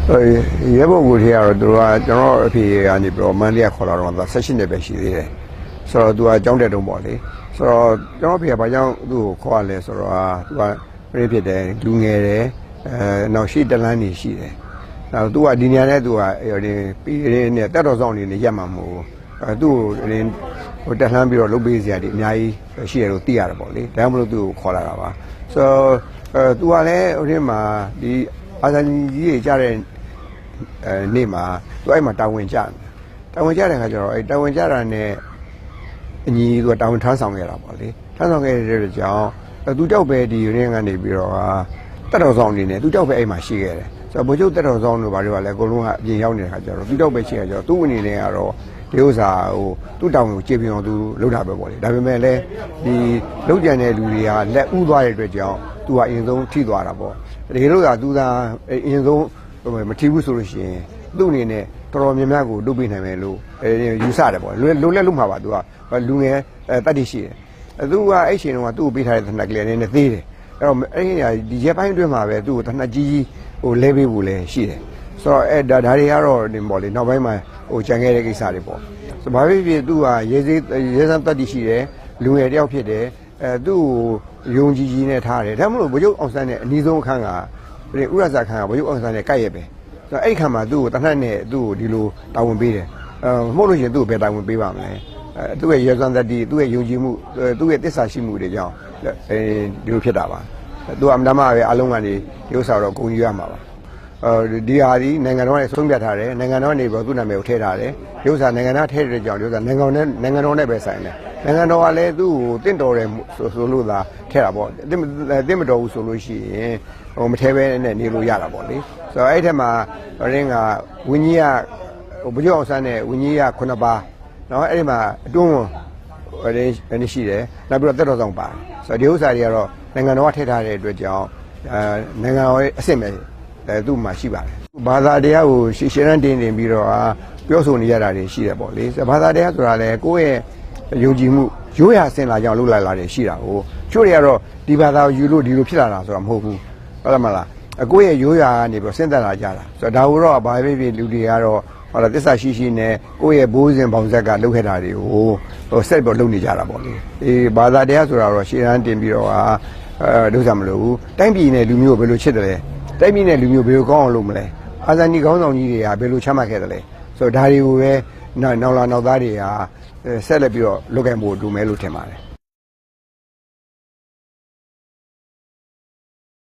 ရဲဘော်ကိုထေကတော့သူကကျွန်တော်အဖေကနေပြီးတော့မန်လေးကခေါ်လာတော့18နှစ်ပဲရှိသေးတယ်ဆိုတော့သူကကျောင်းတက်တုံးပေါ့လေဆိုတော့ကျွန်တော်အဖေကဘာကြောင့်သူ့ကိုခေါ်ရလဲဆိုတော့သူကပြည့်ဖြစ်တယ်လူငယ်တယ်နောက်ရှိတလန်းနေရှိတယ်နောက်သူကဒီနေရာနဲ့သူကပြီးရင်းနဲ့တက်တော်ဆောင်နေနေရက်မှာမဟုတ်ဘူးသူ့ကိုတက်လှမ်းပြီးတော့လုပ်ပေးစရာဒီအများကြီးရှိတယ်လို့သိရတယ်ပေါ့လေဒါမှမဟုတ်သူ့ကိုခေါ်လာတာပါဆိုတော့သူကလည်းဟိုထဲမှာဒီအာဇာနည်ကြီးကြီးကြားတဲ့နေ့မှာသူအဲ့မှာတာဝန်ကျတဲ့ခါကျတော့အဲ့တာဝန်ကျတာနဲ့အညီသူကတာဝန်ထမ်းဆောင်ခဲ့တာပေါ့လေထမ်းဆောင်ခဲ့တဲ့ကြောင့်သူကြောက်ပဲဒီရင်းကနေပြီးတော့တက်တော်ဆောင်နေနေသူကြောက်ပဲအဲ့မှာရှိခဲ့တယ်ဆိုတော့ဘိုးချုပ်တက်တော်ဆောင်တို့ဘာတွေကလည်းအကုန်လုံးကအပြင်ရောက်နေတဲ့ခါကျတော့သူကြောက်ပဲရှိရကြတော့သူ့အနေနဲ့ကတော့ဒီဥစ္စာဟိုသူ့တောင်ကိုကျေပြအောင်သူလှုပ်တာပဲပေါ့လေဒါပေမဲ့လည်းဒီလှုပ်ကြံတဲ့လူတွေကလက်ဥသွားတဲ့အတွက်ကြောင့်သူကအရင်ဆုံးထိသွားတာပေါ့တကယ်လို့ကသူသာအရင်ဆုံးမထီးဘူးဆိုလို့ရှိရင်သူ့အနေနဲ့တော်တော်များများကိုလုပ်ပေးနိုင်မယ်လို့ယူဆတယ်ပေါ့လုံလက်လုံးမှာပါသူကလူငယ်တတ်တည်ရှိတယ်သူကအဲ့ချိန်တုန်းကသူ့ကိုပေးထားတဲ့သနက်ကလေးနဲ့သေးတယ်အဲ့တော့အဲ့ဒီရက်ပိုင်းအတွင်းမှာပဲသူ့ကိုသနက်ကြီးဟိုလဲပေးဖို့လည်းရှိတယ်ဆိုတော့အဲ့ဒါတွေကတော့ဒီပေါ့လေနောက်ပိုင်းမှာဟိုကြံခဲ့တဲ့ကိစ္စတွေပေါ့ဆိုဘာဖြစ်ဖြစ်သူကရဲစမ်းတတ်တည်ရှိတယ်လူငယ်တယောက်ဖြစ်တယ်သူ့ကိုယုံကြည်နဲ့ထားတယ်ဒါမှမဟုတ်ဗိုလ်ချုပ်အောင်ဆန်းနဲ့အနီးဆုံးအခန်းကဥရဇာခန်းကဗိုလ်ချုပ်အောင်ဆန်းနဲ့ကိုက်ရဲပဲဆိုတော့အဲ့ခါမှာသူ့ကိုတနက်နဲ့သူ့ကိုဒီလိုတာဝန်ပေးတယ်မဟုတ်လို့ရှိရင်သူ့ကိုဘယ်တာဝန်ပေးပါမလဲသူ့ရဲ့ရဲစမ်းတတ်တည်သူ့ရဲ့ယုံကြည်မှုသူ့ရဲ့တစ္ဆာရှိမှုတွေကြောင့်ဒီလိုဖြစ်တာပါသူကအမှန်မှပဲအလုံးကနေဒီဥစ္စာတော့ဂုဏ်ယူရမှာပါဒီဟာဒီနိုင်ငံတော်နဲ့ဆုံးဖြတ်ထားတယ်နိုင်ငံတော်နေပြီးသူ့နာမည်ကိုထည့်ထားတယ်ဒီဥစ္စာနိုင်ငံသားထည့်တဲ့ကြောင့်ဒီဥစ္စာနိုင်ငံတော်နဲ့ပဲဆိုင်တယ်နိုင်ငံတော်ကလည်းသူ့ကိုတင့်တော်တယ်ဆိုလို့သာထည့်တာပေါ့တင့်မတော်ဘူးဆိုလို့ရှိရင်ဟိုမထဲပဲနဲ့နေလို့ရတာပေါ့လေဆိုတော့အဲ့ထက်မှာရင်းကဝင်းကြီးကဘုရားအောင်ဆန်းနဲ့ဝင်းကြီးက9ပါးနော်အဲ့ဒီမှာအတွင်းဝင်ရှိတယ်နောက်ပြီးတော့တက်တော်ဆောင်ပါတယ်ဆိုတော့ဒီဥစ္စာတွေကတော့နိုင်ငံတော်ကထည့်ထားတဲ့အတွက်ကြောင့်နိုင်ငံတော်ရဲ့အဆင့်ပဲသူ့မှာရှိပါတယ်ဘာသာတရားကိုရှင်းရမ်းတင်ပြီးတော့ပြောဆိုနေရတာတွေရှိတယ်ပေါ့လေဘာသာတရားဆိုတာလေကိုယ့်ရဲ့ယုံကြည်မှုရိုးရာစင်လာကြောင့်လှုပ်လာတွေရှိတာကိုချို့တွေကတော့ဒီဘာသာကိုယူလို့ဒီလိုဖြစ်လာတာဆိုတာမဟုတ်ဘူးဟုတ်လားမလားကိုယ့်ရဲ့ရိုးရာကနေပြီးစဉ်းစားလာကြတာဆိုတော့ဒါကိုတော့ဘာဖြစ်လူတွေကတော့ဟောလာသစ္စာရှိနဲ့ကိုယ့်ရဲ့ဘိုးစဉ်ပေါင်းဆက်ကလှုပ်ခဲ့တာတွေကိုဟိုဆက်ပြီးလှုပ်နေကြတာပေါ့လေဘာသာတရားဆိုတာတော့ရှင်းရမ်းတင်ပြီးတော့ဒုစရမလို့ဘူးတိုင်းပြည်နဲ့လူမျိုးကိုဘယ်လိုချစ်တယ်လဲတိုင်းပြည်နဲ့လူမျိုးဘယ်လိုကောင်းအောင်လုပ်မလဲအာဇာနည်ခေါင်းဆောင်ကြီးတွေကဘယ်လိုချမှတ်ခဲ့တယ်လဲဆိုတော့ဒါတွေကိုပဲနောက်လာနောက်သားတွေကဆက်လက်ပြီးတော့လုပ်ကင်ဖို့တူမယ်လို့ထင်ပါတယ်